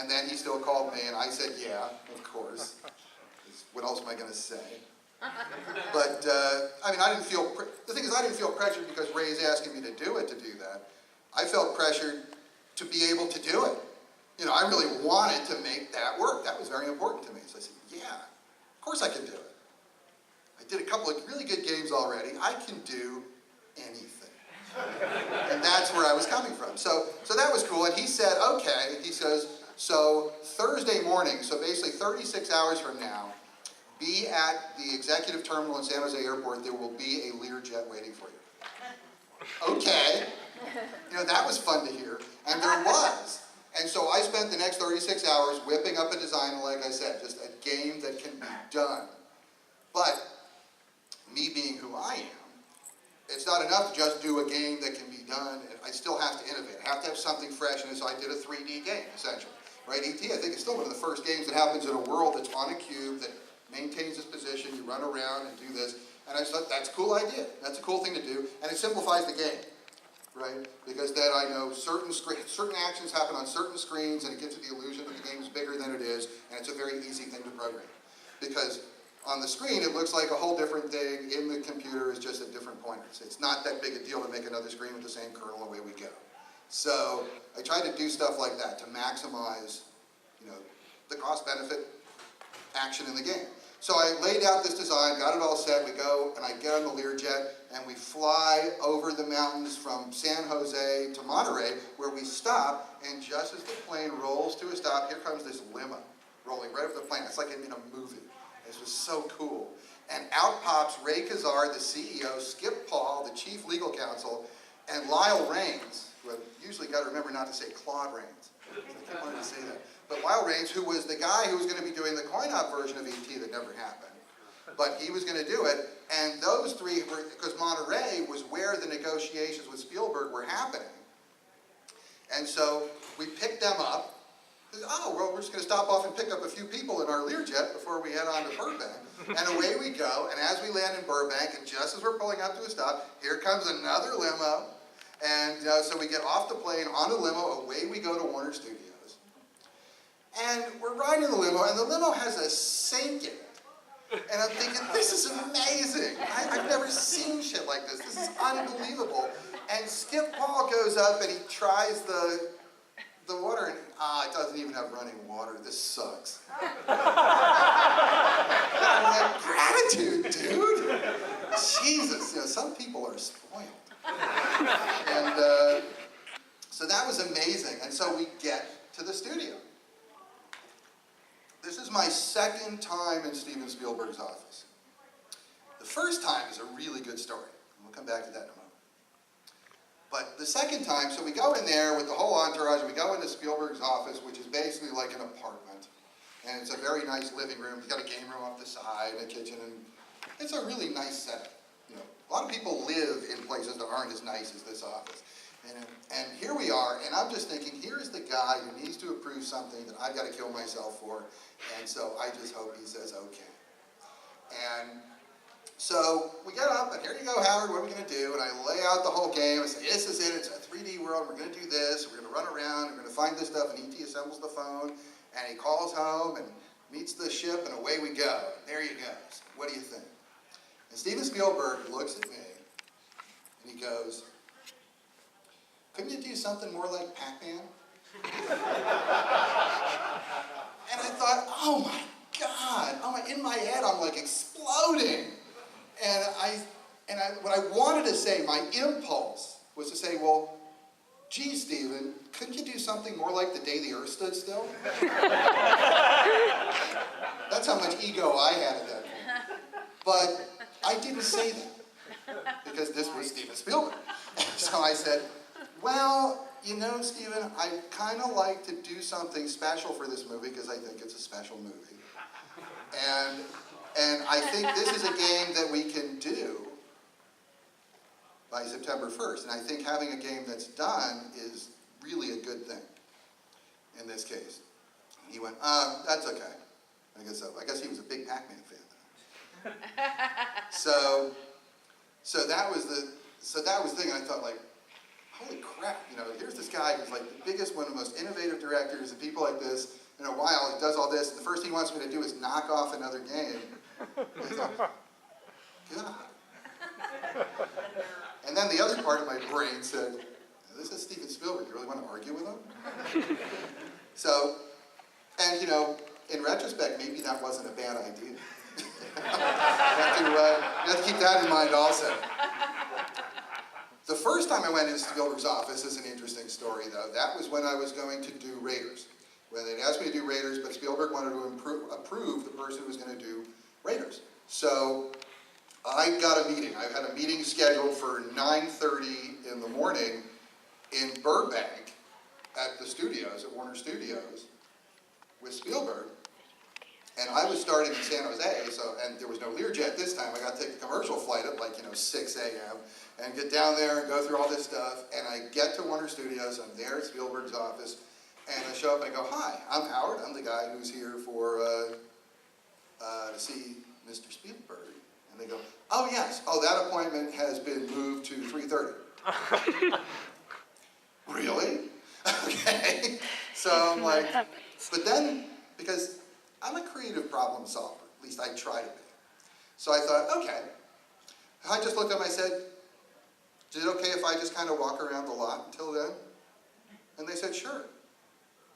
And then he still called me, and I said, yeah, of course. What else am I going to say? But, I mean, the thing is, I didn't feel pressured because Ray's asking me to do that. I felt pressured to be able to do it. You know, I really wanted to make that work. That was very important to me. So I said, yeah, of course I can do it. I did a couple of really good games already. I can do anything. And that's where I was coming from. So that was cool. And he said, okay, he says, so Thursday morning, so basically 36 hours from now, be at the executive terminal in San Jose Airport. There will be a Learjet waiting for you. Okay. You know, that was fun to hear. And there was. And so I spent the next 36 hours whipping up a design, like I said, just a game that can be done. But me being who I am, it's not enough to just do a game that can be done. I still have to innovate. I have to have something fresh, and so I did a 3D game, essentially. Right? E.T., I think, is still one of the first games that happens in a world that's on a cube, that maintains its position, you run around and do this. And I just thought, that's a cool idea. That's a cool thing to do, and it simplifies the game. Right? Because then I know certain actions happen on certain screens, and it gives you the illusion that the game is bigger than it is, and it's a very easy thing to program. Because on the screen, it looks like a whole different thing. In the computer, is just at different pointers. It's not that big a deal to make another screen with the same kernel, away we go. So I try to do stuff like that to maximize, you know, the cost-benefit action in the game. So I laid out this design, got it all set. We go, and I get on the Learjet, and we fly over the mountains from San Jose to Monterey, where we stop, and just as the plane rolls to a stop, here comes this limo rolling right over the plane. It's like in a movie. This was so cool. And out pops Ray Kazar, the CEO, Skip Paul, the chief legal counsel, and Lyle Raines, who I've usually got to remember not to say Claude Rains. I keep wanting to say that. But Lyle Raines, who was the guy who was going to be doing the coin-op version of E.T. that never happened. But he was going to do it, and those three were, because Monterey was where the negotiations with Spielberg were happening. And so we picked them up. Oh, well, we're just going to stop off and pick up a few people in our Learjet before we head on to Burbank. And away we go, and as we land in Burbank, and just as we're pulling up to a stop, here comes another limo. And so we get off the plane, on the limo, away we go to Warner Studios. And we're riding the limo, and the limo has a sink in it. And I'm thinking, this is amazing. I've never seen shit like this. This is unbelievable. And Skip Paul goes up, and he tries the water, and it doesn't even have running water. This sucks. I'm like, gratitude, dude. Jesus, you know, some people are spoiled. And so that was amazing. And so we get to the studio. This is my second time in Steven Spielberg's office. The first time is a really good story. We'll come back to that in a moment. But the second time, so we go in there with the whole entourage, and we go into Spielberg's office, which is basically like an apartment. And it's a very nice living room. He's got a game room off the side, a kitchen, and it's a really nice setup. You know, a lot of people live in places that aren't as nice as this office. And here we are, and I'm just thinking, here's the guy who needs to approve something that I've got to kill myself for, and so I just hope he says okay. And so we get up, and here you go, Howard, what are we going to do? And I lay out the whole game. I say, this is it. It's a 3D world. We're going to do this. We're going to run around. We're going to find this stuff. And E.T. assembles the phone, and he calls home and meets the ship, and away we go. There he goes. What do you think? And Steven Spielberg looks at me, and he goes, couldn't you do something more like Pac-Man? And I thought, oh my God. In my head, I'm like exploding. And what I wanted to say, my impulse was to say, well, gee, Steven, couldn't you do something more like The Day the Earth Stood Still? That's how much ego I had at that point. But I didn't say that, because this was Steven Spielberg. So I said, well, you know, Steven, I kind of like to do something special for this movie, because I think it's a special movie. And I think this is a game that we can do by September 1st. And I think having a game that's done is really a good thing in this case. He went, that's okay. I guess so. I guess he was a big Pac-Man fan. So that was the thing. I thought, like, holy crap, here's this guy who's like the biggest, one of the most innovative directors and people like this, in a while, he does all this, and the first thing he wants me to do is knock off another game. And I thought, God. And then the other part of my brain said, this is Steven Spielberg, you really want to argue with him? So, and in retrospect, maybe that wasn't a bad idea. You have to keep that in mind also. The first time I went into Spielberg's office is an interesting story, though. That was when I was going to do Raiders. When they'd asked me to do Raiders, but Spielberg wanted to approve the person who was going to do Raiders. So I got a meeting. I had a meeting scheduled for 9:30 in the morning in Burbank at the studios, at Warner Studios, with Spielberg. And I was starting in San Jose, and there was no Learjet this time. I got to take the commercial flight at 6 a.m. and get down there and go through all this stuff. And I get to Warner Studios, I'm there at Spielberg's office, and I show up and I go, hi, I'm Howard. I'm the guy who's here to see Mr. Spielberg. And they go, oh yes, that appointment has been moved to 3:30. Really? Okay. So I'm like, but then, because I'm a creative problem solver, at least I try to be. So I thought, okay. I just looked at him, I said, is it okay if I just kind of walk around the lot until then? And they said, sure.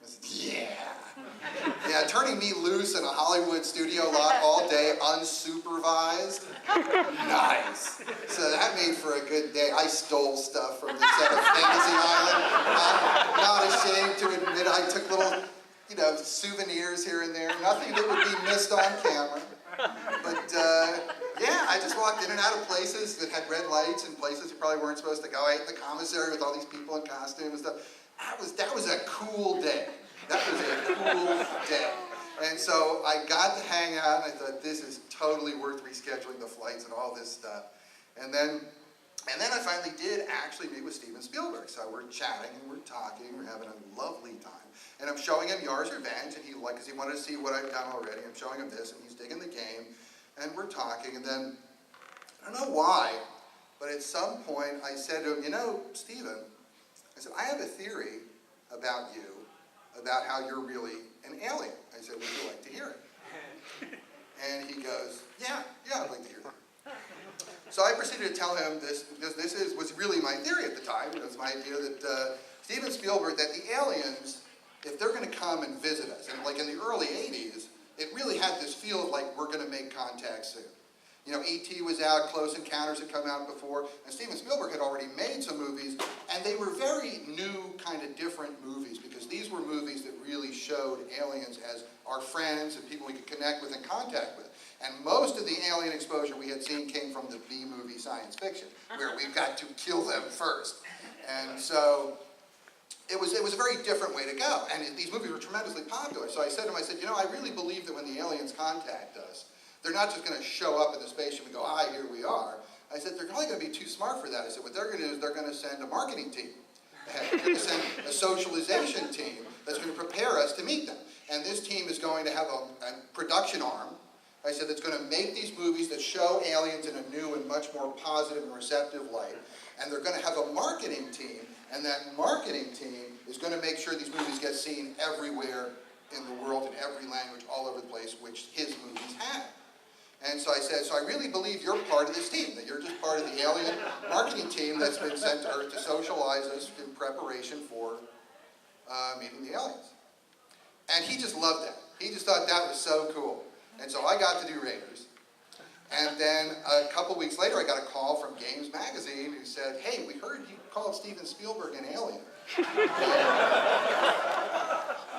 I said, yeah. Yeah, turning me loose in a Hollywood studio lot all day, unsupervised, nice. So that made for a good day. I stole stuff from the set of Fantasy Island. I'm not ashamed to admit I took little, souvenirs here and there. Nothing that would be missed on camera. But yeah, I just walked in and out of places that had red lights and places you probably weren't supposed to go. I ate the commissary with all these people in costume and stuff. That was a cool day. That was a cool day. And so I got to hang out, and I thought, this is totally worth rescheduling the flights and all this stuff. And then I finally did actually meet with Steven Spielberg. So we're chatting and we're talking, we're having a lovely time. And I'm showing him Yar's Revenge, and because he wanted to see what I've done already. I'm showing him this, and he's digging the game, and we're talking. And then, I don't know why, but at some point I said to him, Steven, I said, I have a theory about you, about how you're really an alien. I said, would you like to hear it? And he goes, yeah, I'd like to hear that. So I proceeded to tell him this, because this was really my theory at the time. It was my idea that Steven Spielberg, that the aliens, if they're going to come and visit us, and like in the early 80s, it really had this feel of like, we're going to make contact soon. E.T. was out, Close Encounters had come out before, and Steven Spielberg had already made some movies, and they were very new, kind of different movies, because these were movies that really showed aliens as our friends and people we could connect with and contact with. And most of the alien exposure we had seen came from the B-movie science fiction, where we've got to kill them first. And so it was a very different way to go, and these movies were tremendously popular. So I said to him, I really believe that when the aliens contact us, they're not just going to show up in the spaceship and go, hi, here we are. I said, they're probably going to be too smart for that. I said, what they're going to do is they're going to send a marketing team. They're going to send a socialization team that's going to prepare us to meet them. And this team is going to have a production arm. I said, that's going to make these movies that show aliens in a new and much more positive and receptive light. And they're going to have a marketing team. And that marketing team is going to make sure these movies get seen everywhere in the world, in every language, all over the place, which his movies have. And so I said, so I really believe you're part of this team, that you're just part of the alien marketing team that's been sent to Earth to socialize us in preparation for meeting the aliens. And he just loved that. He just thought that was so cool. And so I got to do Raiders. And then a couple weeks later, I got a call from Games Magazine who said, hey, we heard you called Steven Spielberg an alien.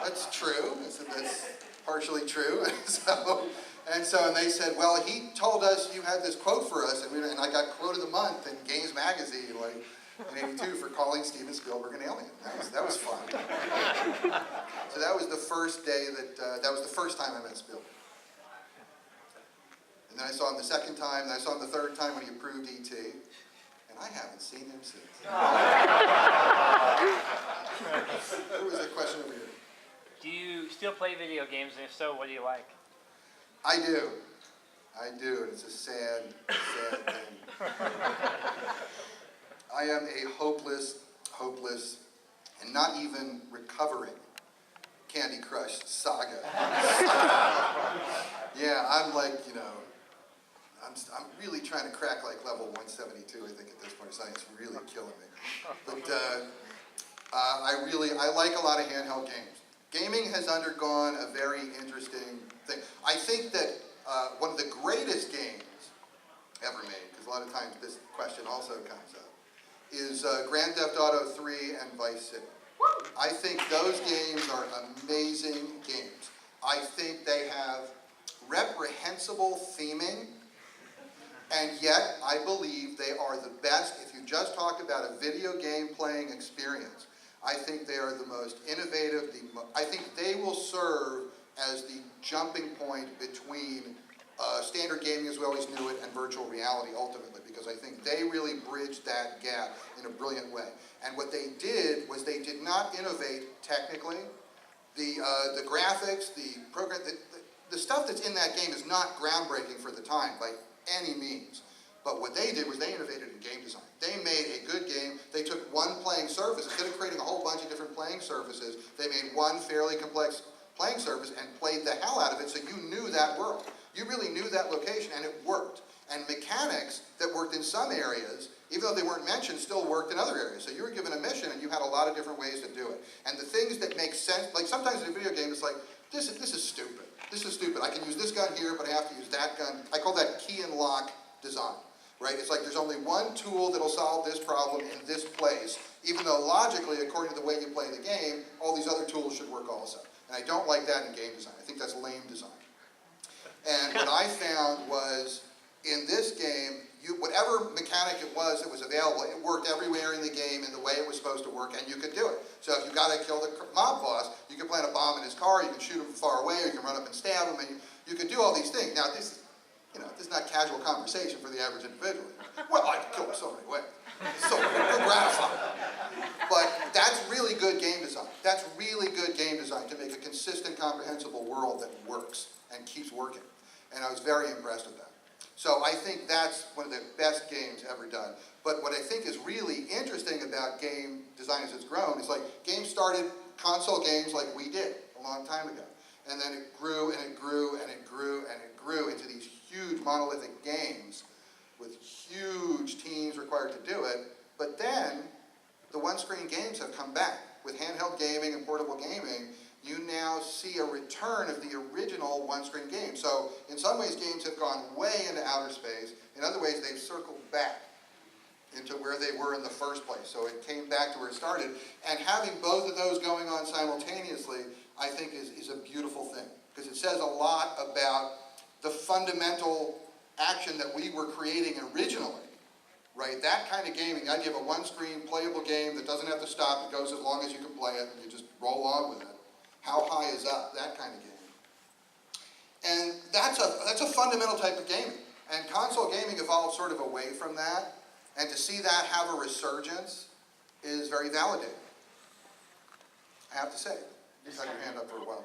That's true. I said, that's partially true. And they said, well, he told us you had this quote for us, and I got quote of the month in Games Magazine, in '82, for calling Steven Spielberg an alien. That was fun. So that was the first day that was the first time I met Spielberg. And then I saw him the second time, and I saw him the third time when he approved E.T., and I haven't seen him since. There was a question over here. Do you still play video games, and if so, what do you like? I do, and it's a sad thing. I am a hopeless hopeless, and not even recovering Candy Crush Saga. Yeah, I'm like, you know, I'm really trying to crack like level 172, I think, at this point. It's really killing me. But I like a lot of handheld games. Gaming has undergone a very interesting thing. I think that one of the greatest games ever made, because a lot of times this question also comes up, is Grand Theft Auto 3 and Vice City. I think those games are amazing games. I think they have reprehensible theming, and yet I believe they are the best. If you just talk about a video game playing experience, I think they are the most innovative. I think they will serve as the jumping point between standard gaming as we always knew it and virtual reality ultimately, because I think they really bridged that gap in a brilliant way. And what they did was they did not innovate technically. The graphics, the program, the stuff that's in that game is not groundbreaking for the time by any means. But what they did was they innovated in game design. They made a good game. They took one playing surface. Instead of creating a whole bunch of different playing surfaces, they made one fairly complex playing surface and played the hell out of it so you knew that world. You really knew that location, and it worked. And mechanics that worked in some areas, even though they weren't mentioned, still worked in other areas. So you were given a mission, and you had a lot of different ways to do it. And the things that make sense, like sometimes in a video game, it's like, this is stupid. This is stupid. I can use this gun here, but I have to use that gun. I call that key and lock design, right? It's like there's only one tool that'll solve this problem in this place, even though logically, according to the way you play the game, all these other tools should work also. And I don't like that in game design. I think that's lame design. And what I found was, in this game, whatever mechanic it was that was available, it worked everywhere in the game in the way it was supposed to work, and you could do it. So if you got to kill the mob boss, you can plant a bomb in his car, you can shoot him from far away, or you can run up and stab him, and you can do all these things. Now, this is not casual conversation for the average individual. Well, I can kill him so many ways. It's so gratifying. But that's really good game design. That's really good game design to make a consistent, comprehensible world that works and keeps working. And I was very impressed with that. So I think that's one of the best games ever done. But what I think is really interesting about game design as it's grown is like games started, console games like we did a long time ago. And then it grew and it grew and it grew and it grew into these huge monolithic games with huge teams required to do it. But then the one-screen games have come back. With handheld gaming and portable gaming, you now see a return of the original one-screen game. So in some ways, games have gone way into outer space. In other ways, they've circled back into where they were in the first place. So it came back to where it started. And having both of those going on simultaneously, I think is a beautiful thing. Because it says a lot about the fundamental action that we were creating originally. Right? That kind of gaming, the idea of a one-screen playable game that doesn't have to stop, it goes as long as you can play it, and you just roll on with it. How high is up? That kind of gaming. And that's a fundamental type of gaming. And console gaming evolved sort of away from that. And to see that have a resurgence is very validating. I have to say. Just had your hand up for a while.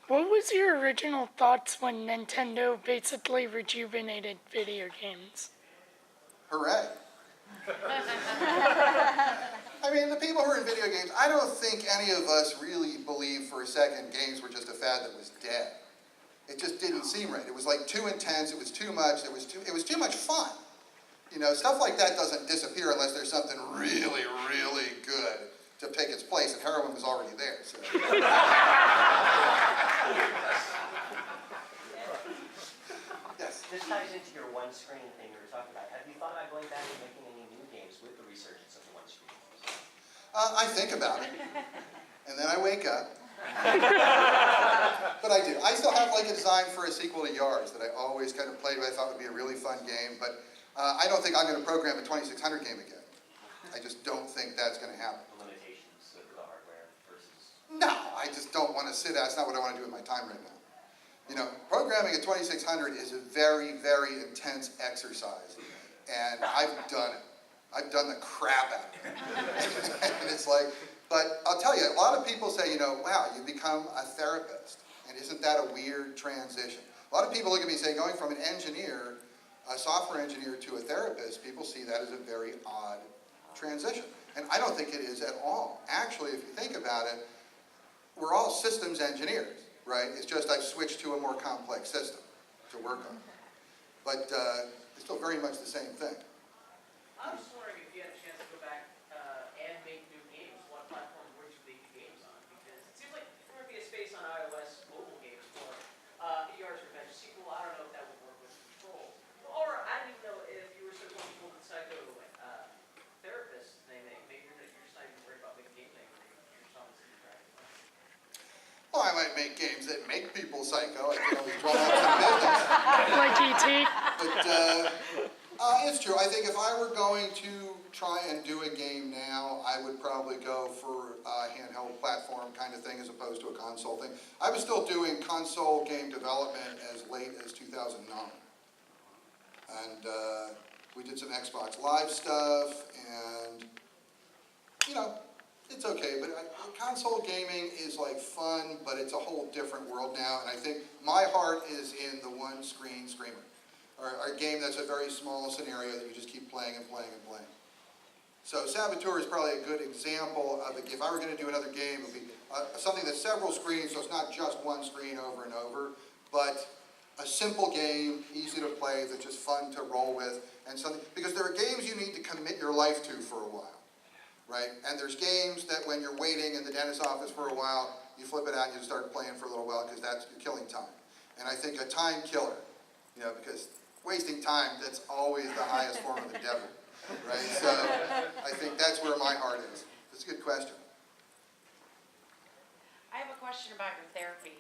What was your original thoughts when Nintendo basically rejuvenated video games? Hooray. I mean, the people who are in video games, I don't think any of us really believed for a second games were just a fad that was dead. It just didn't seem right. It was like too intense, it was too much, it was too much fun. You know, stuff like that doesn't disappear unless there's something really, really good to take its place, and heroin was already there. So. Yes? This ties into your one-screen thing you were talking about. Have you thought about going back and making any new games with the resurgence of the one-screen games? I think about it, and then I wake up. But I do. I still have like a design for a sequel to Yards that I always kind of played with. I thought would be a really fun game, but I don't think I'm going to program a 2600 game again. I just don't think that's going to happen. The limitations of the hardware versus... No, I just don't want to sit out. It's not what I want to do with my time right now. You know, programming a 2600 is a very, very intense exercise, and I've done it. I've done the crap out of it. And it's like, but I'll tell you, a lot of people say, you know, wow, you become a therapist, and isn't that a weird transition? A lot of people look at me and say, going from an engineer, a software engineer to a therapist, people see that as a very odd transition. And I don't think it is at all. Actually, if you think about it, we're all systems engineers, right? It's just I've switched to a more complex system to work on. But it's still very much the same thing. I was just wondering if you had a chance to go back and make new games, what platform would you make the games on? Because it seems like there might be a space on iOS mobile games for Yars Revenge sequel. I don't know if that would work with controls. Or I don't even know if you were so comfortable with Psycho therapists, maybe you're just not even worried about making games anymore. You're just on the city track. Well, I might make games that make people psycho. I can always draw out some business. Like E.T.? But it's true. I think if I were going to try and do a game now, I would probably go for a handheld platform kind of thing as opposed to a console thing. I was still doing console game development as late as 2009. And we did some Xbox Live stuff, and, you know, it's okay. But console gaming is like fun, but it's a whole different world now. And I think my heart is in the one-screen screamer. Or a game that's a very small scenario that you just keep playing and playing and playing. So Saboteur is probably a good example of if I were going to do another game, it would be something that's several screens, so it's not just one screen over and over, but a simple game, easy to play, that's just fun to roll with, and something, because there are games you need to commit your life to for a while, right? And there's games that when you're waiting in the dentist's office for a while, you flip it out and you start playing for a little while because that's you're killing time. And I think a time killer, you know, because wasting time, that's always the highest form of the devil, right? So I think that's where my heart is. It's a good question. I have a question about your therapy.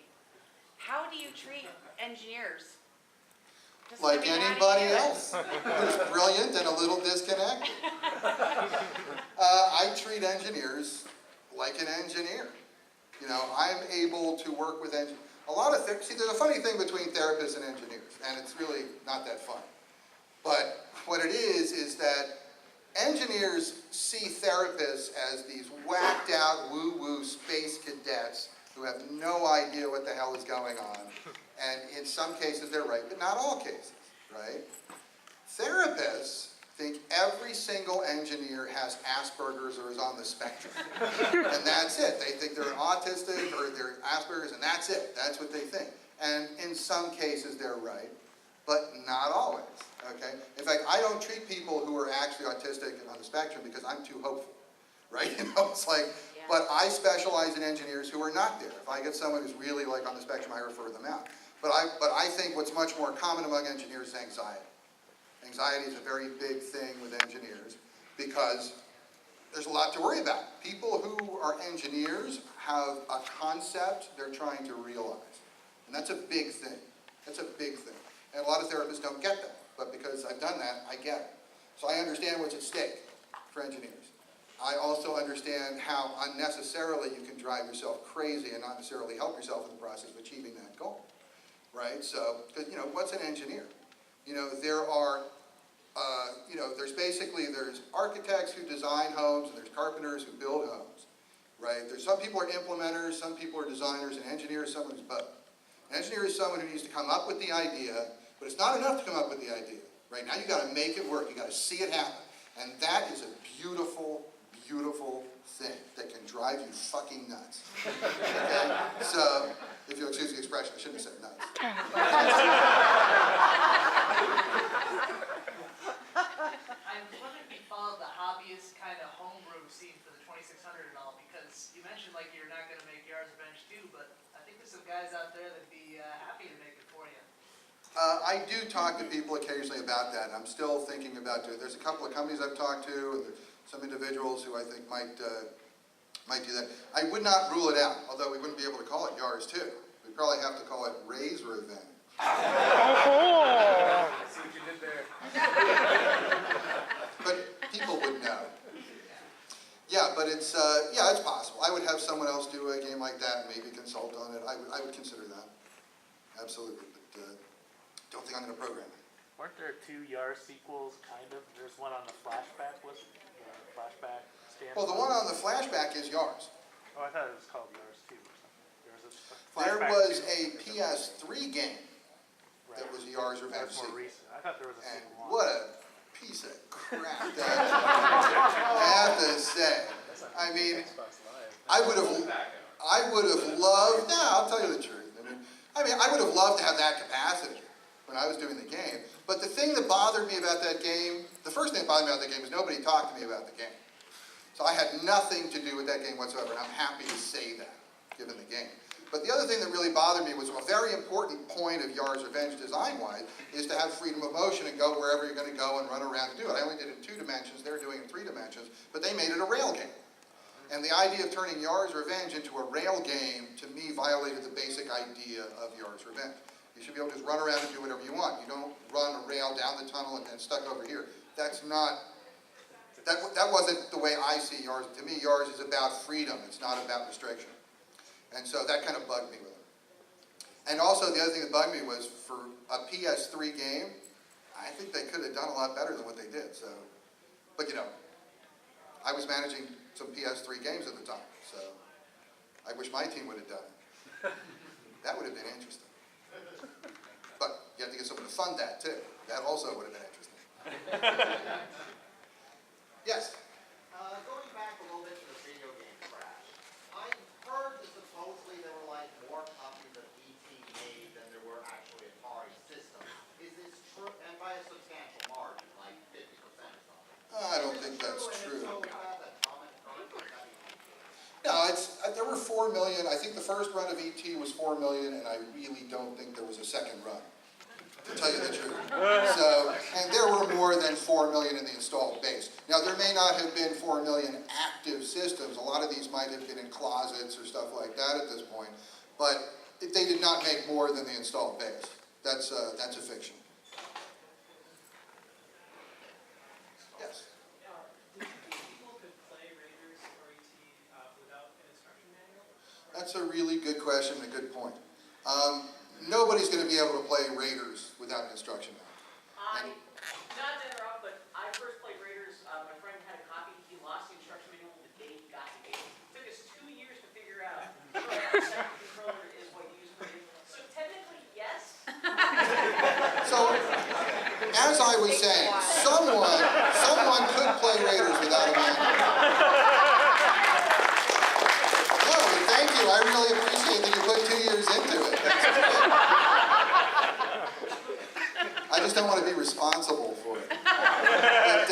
How do you treat engineers? Just, Like I mean, how do you anybody do it? else who's brilliant and a little disconnected. I treat engineers like an engineer. You know, I'm able to work with engineers. A lot of see, there's a funny thing between therapists and engineers, and it's really not that fun. But what it is that engineers see therapists as these whacked out woo-woo space cadets who have no idea what the hell is going on. And in some cases they're right, but not all cases, right? Therapists think every single engineer has Asperger's or is on the spectrum. And that's it. They think they're autistic or they're Asperger's, and that's it. That's what they think. And in some cases they're right, but not always, okay? In fact, I don't treat people who are actually autistic and on the spectrum because I'm too hopeful, right? You know, it's like, Yeah. but I specialize in engineers who are not there. If I get someone who's really like on the spectrum, I refer them out. But I think what's much more common among engineers is anxiety. Anxiety is a very big thing with engineers because there's a lot to worry about. People who are engineers have a concept they're trying to realize. And that's a big thing. That's a big thing. And a lot of therapists don't get that. But because I've done that, I get it. So I understand what's at stake for engineers. I also understand how unnecessarily you can drive yourself crazy and not necessarily help yourself in the process of achieving that goal. Right? So, because, you know, what's an engineer? You know, there are, you know, there's architects who design homes, and there's carpenters who build homes, right? There's some people are implementers, some people are designers, and engineer is someone who's both. An engineer is someone who needs to come up with the idea, but it's not enough to come up with the idea, right? Now you got to make it work, you got to see it happen, and that is a beautiful, beautiful thing that can drive you fucking nuts. Okay? So, if you'll excuse the expression, I shouldn't have said nuts. I'm wondering if you follow the hobbyist kind of homebrew scene for the 2600 and all, because you mentioned like you're not going to make Yars Revenge 2, but I think there's some guys out there that'd be happy to make it for you. I do talk to people occasionally about that. I'm still thinking about doing it. There's a couple of companies I've talked to, and there's some individuals who I think might do that. I would not rule it out, although we wouldn't be able to call it Yars 2. We'd probably have to call it Ray's Revenge. Oh, I see what you did there. But people would know. Yeah, but it's possible. I would have someone else do a game like that and maybe consult on it. I would consider that. Absolutely, but don't think I'm going to program it. Weren't there 2 Yar sequels, kind of? There's one on the flashback list, flashback stand. Well, the one on the flashback is Yars. Oh, I thought it was called Yars 2 or something. There was a PS3 game that Right. was Yars Revenge That's more sequel. recent. I thought there was a And sequel. what a piece of crap, that, I have to say. I mean, I would have loved, no, I'll tell you the truth. I mean, I would have loved to have that capacity when I was doing the game. But the thing that bothered me about that game, the first thing that bothered me about that game was nobody talked to me about the game. So I had nothing to do with that game whatsoever, and I'm happy to say that, given the game. But the other thing that really bothered me was a very important point of Yar's Revenge design-wise is to have freedom of motion and go wherever you're going to go and run around and do it. I only did it in 2 dimensions, they're doing it in 3 dimensions, but they made it a rail game. And the idea of turning Yar's Revenge into a rail game, to me, violated the basic idea of Yar's Revenge. You should be able to just run around and do whatever you want. You don't run a rail down the tunnel and then stuck over here. That's not, that wasn't the way I see Yar's. To me, Yar's is about freedom. It's not about restriction. And so that kind of bugged me with it. And also the other thing that bugged me was for a PS3 game, I think they could have done a lot better than what they did. So, but you know, I was managing some PS3 games at the time, so I wish my team would have done it. That would have been interesting. But you have to get someone to fund that too. That also would have been interesting. Yes? Going back a little bit to the video game crash, I heard that supposedly there were like more copies of E.T. made than there were actually Atari systems. Is this true? And by a substantial margin, like 50% or something. I don't think that's true. And if so, is that a common occurrence? No, there were 4 million. I think the first run of ET was 4 million, and I really don't think there was a second run, to tell you the truth. So, and there were more than 4 million in the installed base. Now, there may not have been 4 million active systems. A lot of these might have been in closets or stuff like that at this point, but they did not make more than the installed base. That's a fiction. Yes? Do you think people could play Raiders or ET without an instruction manual? That's a really good question and a good point. Nobody's going to be able to play Raiders without an instruction manual. Not to interrupt, but I first played Raiders. My friend had a copy. He lost the instruction manual the day he got the game. It took us 2 years to figure out the second controller is what you use for it. So technically, yes. So, as I was saying, someone could play Raiders without a manual. No, thank you. I really appreciate that you put 2 years into it. I just don't want to be responsible for it. But,